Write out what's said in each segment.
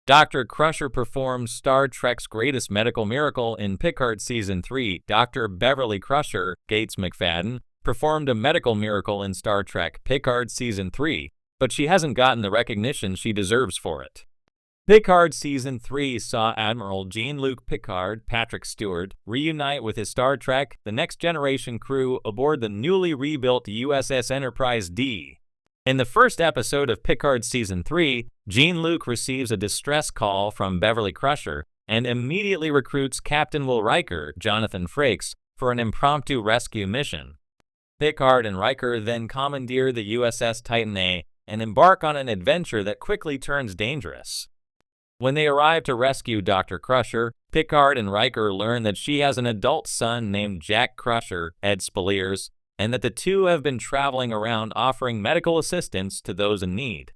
Dr. Crusher performed Star Trek's greatest medical miracle in Picard Season 3. Dr. Beverly Crusher, Gates McFadden, performed a medical miracle in Star Trek Picard Season 3, but she hasn't gotten the recognition she deserves for it. Picard Season 3 saw Admiral Jean-Luc Picard, Patrick Stewart, reunite with his Star Trek The Next Generation crew aboard the newly rebuilt USS Enterprise D. In the first episode of Picard Season 3, Jean-Luc receives a distress call from Beverly Crusher and immediately recruits Captain Will Riker, Jonathan Frakes, for an impromptu rescue mission. Picard and Riker then commandeer the USS Titan A and embark on an adventure that quickly turns dangerous. When they arrive to rescue Dr. Crusher, Picard and Riker learn that she has an adult son named Jack Crusher, Ed Spaliers, and that the two have been traveling around offering medical assistance to those in need.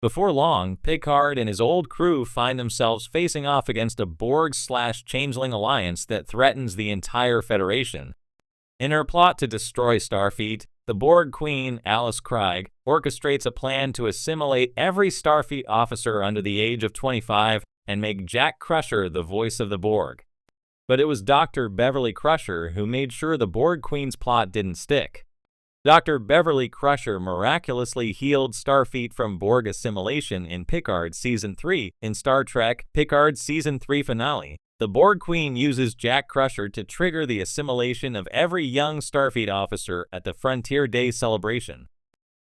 Before long, Picard and his old crew find themselves facing off against a Borg/Changeling alliance that threatens the entire Federation. In her plot to destroy Starfleet, the Borg Queen, Alice Krige, orchestrates a plan to assimilate every Starfleet officer under the age of 25 and make Jack Crusher the voice of the Borg. But it was Dr. Beverly Crusher who made sure the Borg Queen's plot didn't stick. Dr. Beverly Crusher miraculously healed Starfleet from Borg assimilation in Picard Season 3. In Star Trek Picard Season 3 finale, the Borg Queen uses Jack Crusher to trigger the assimilation of every young Starfleet officer at the Frontier Day celebration.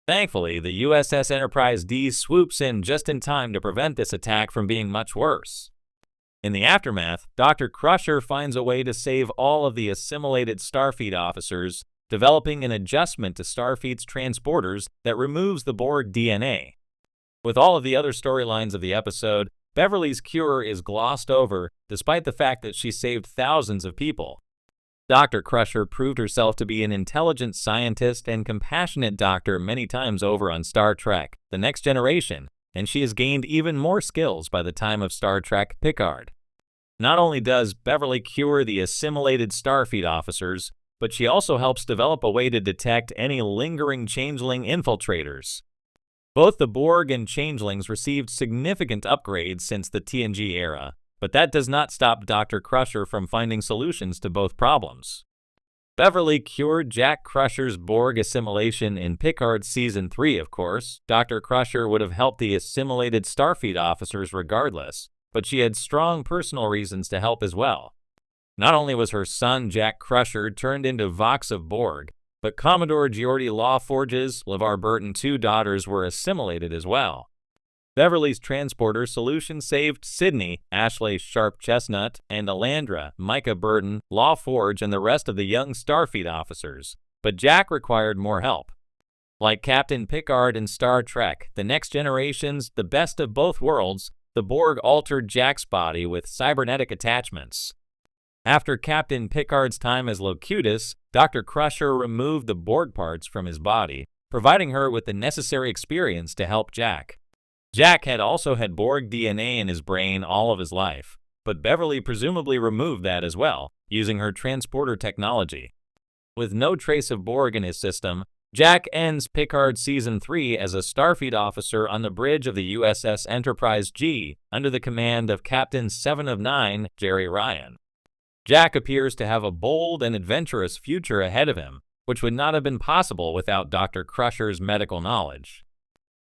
Thankfully, the USS Enterprise D swoops in just in time to prevent this attack from being much worse. In the aftermath, Dr. Crusher finds a way to save all of the assimilated Starfleet officers, developing an adjustment to Starfleet's transporters that removes the Borg DNA. With all of the other storylines of the episode, Beverly's cure is glossed over, despite the fact that she saved thousands of people. Dr. Crusher proved herself to be an intelligent scientist and compassionate doctor many times over on Star Trek The Next Generation, and she has gained even more skills by the time of Star Trek Picard. Not only does Beverly cure the assimilated Starfleet officers, but she also helps develop a way to detect any lingering Changeling infiltrators. Both the Borg and Changelings received significant upgrades since the TNG era, but that does not stop Dr. Crusher from finding solutions to both problems. Beverly cured Jack Crusher's Borg assimilation in Picard Season 3, of course. Dr. Crusher would have helped the assimilated Starfleet officers regardless, but she had strong personal reasons to help as well. Not only was her son Jack Crusher turned into Vox of Borg, but Commodore Geordi LaForge's LeVar Burton 2 daughters were assimilated as well. Beverly's transporter solution saved Sydney, Ashley Sharp Chestnut, and Alandra, Micah Burton, LaForge, and the rest of the young Starfleet officers, but Jack required more help. Like Captain Picard in Star Trek The Next Generation's The Best of Both Worlds, the Borg altered Jack's body with cybernetic attachments. After Captain Picard's time as Locutus, Dr. Crusher removed the Borg parts from his body, providing her with the necessary experience to help Jack. Jack had also had Borg DNA in his brain all of his life, but Beverly presumably removed that as well, using her transporter technology. With no trace of Borg in his system, Jack ends Picard Season 3 as a Starfleet officer on the bridge of the USS Enterprise G, under the command of Captain 7 of 9, Jerry Ryan. Jack appears to have a bold and adventurous future ahead of him, which would not have been possible without Dr. Crusher's medical knowledge.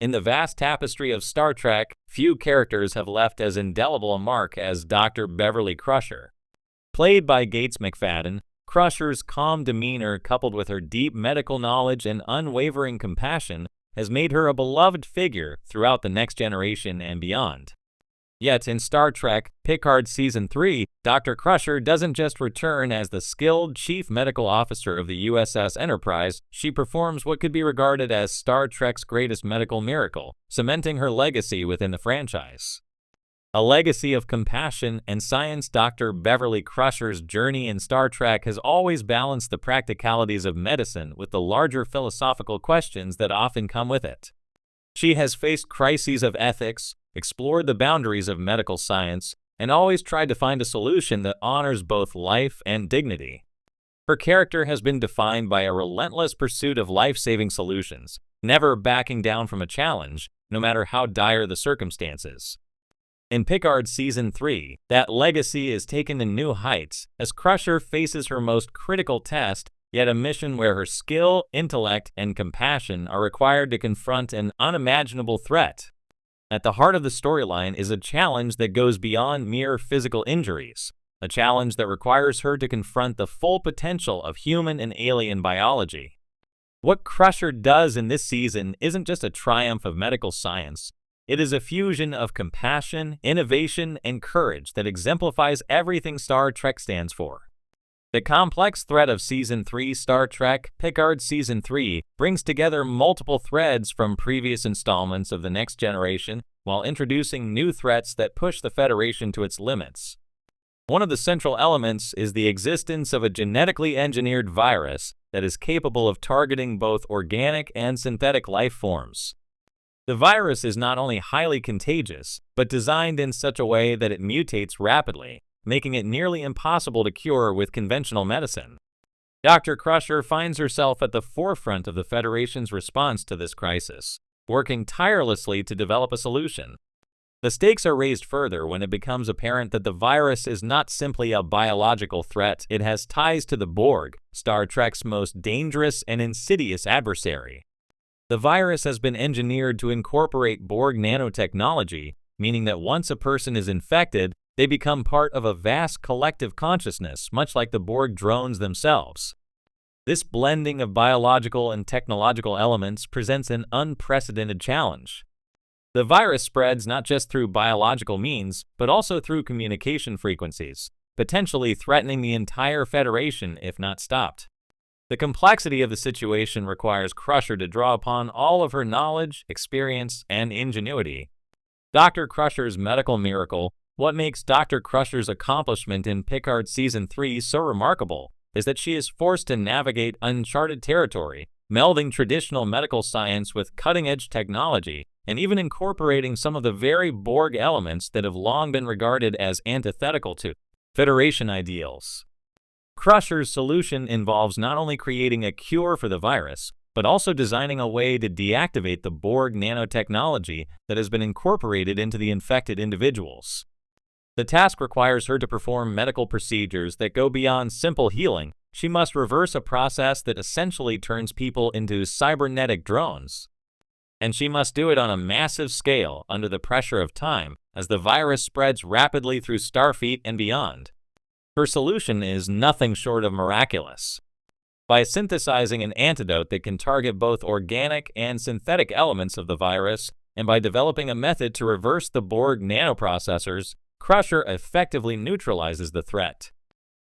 In the vast tapestry of Star Trek, few characters have left as indelible a mark as Dr. Beverly Crusher. Played by Gates McFadden, Crusher's calm demeanor coupled with her deep medical knowledge and unwavering compassion has made her a beloved figure throughout The Next Generation and beyond. Yet in Star Trek Picard Season 3, Dr. Crusher doesn't just return as the skilled chief medical officer of the USS Enterprise, she performs what could be regarded as Star Trek's greatest medical miracle, cementing her legacy within the franchise. A legacy of compassion and science. Dr. Beverly Crusher's journey in Star Trek has always balanced the practicalities of medicine with the larger philosophical questions that often come with it. She has faced crises of ethics, explored the boundaries of medical science, and always tried to find a solution that honors both life and dignity. Her character has been defined by a relentless pursuit of life-saving solutions, never backing down from a challenge, no matter how dire the circumstances. In Picard Season 3, that legacy is taken to new heights as Crusher faces her most critical test, yet a mission where her skill, intellect, and compassion are required to confront an unimaginable threat. At the heart of the storyline is a challenge that goes beyond mere physical injuries, a challenge that requires her to confront the full potential of human and alien biology. What Crusher does in this season isn't just a triumph of medical science. It is a fusion of compassion, innovation, and courage that exemplifies everything Star Trek stands for. The complex thread of Season 3 Star Trek, Picard Season 3, brings together multiple threads from previous installments of The Next Generation while introducing new threats that push the Federation to its limits. One of the central elements is the existence of a genetically engineered virus that is capable of targeting both organic and synthetic life forms. The virus is not only highly contagious, but designed in such a way that it mutates rapidly, making it nearly impossible to cure with conventional medicine. Dr. Crusher finds herself at the forefront of the Federation's response to this crisis, working tirelessly to develop a solution. The stakes are raised further when it becomes apparent that the virus is not simply a biological threat, it has ties to the Borg, Star Trek's most dangerous and insidious adversary. The virus has been engineered to incorporate Borg nanotechnology, meaning that once a person is infected, they become part of a vast collective consciousness, much like the Borg drones themselves. This blending of biological and technological elements presents an unprecedented challenge. The virus spreads not just through biological means, but also through communication frequencies, potentially threatening the entire Federation if not stopped. The complexity of the situation requires Crusher to draw upon all of her knowledge, experience, and ingenuity. Dr. Crusher's medical miracle. What makes Dr. Crusher's accomplishment in Picard Season 3 so remarkable is that she is forced to navigate uncharted territory, melding traditional medical science with cutting-edge technology, and even incorporating some of the very Borg elements that have long been regarded as antithetical to Federation ideals. Crusher's solution involves not only creating a cure for the virus, but also designing a way to deactivate the Borg nanotechnology that has been incorporated into the infected individuals. The task requires her to perform medical procedures that go beyond simple healing. She must reverse a process that essentially turns people into cybernetic drones. And she must do it on a massive scale under the pressure of time as the virus spreads rapidly through Starfleet and beyond. Her solution is nothing short of miraculous. By synthesizing an antidote that can target both organic and synthetic elements of the virus, and by developing a method to reverse the Borg nanoprocessors, Crusher effectively neutralizes the threat.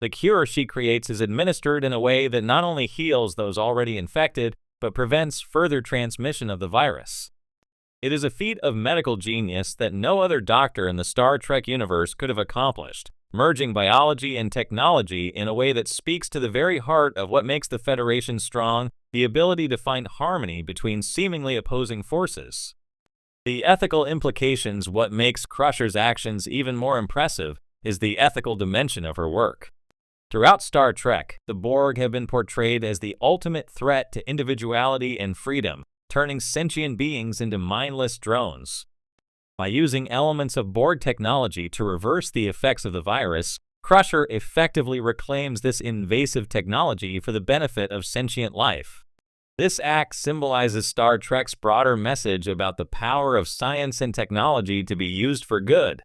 The cure she creates is administered in a way that not only heals those already infected, but prevents further transmission of the virus. It is a feat of medical genius that no other doctor in the Star Trek universe could have accomplished, merging biology and technology in a way that speaks to the very heart of what makes the Federation strong, the ability to find harmony between seemingly opposing forces. The ethical implications. What makes Crusher's actions even more impressive is the ethical dimension of her work. Throughout Star Trek, the Borg have been portrayed as the ultimate threat to individuality and freedom, turning sentient beings into mindless drones. By using elements of Borg technology to reverse the effects of the virus, Crusher effectively reclaims this invasive technology for the benefit of sentient life. This act symbolizes Star Trek's broader message about the power of science and technology to be used for good.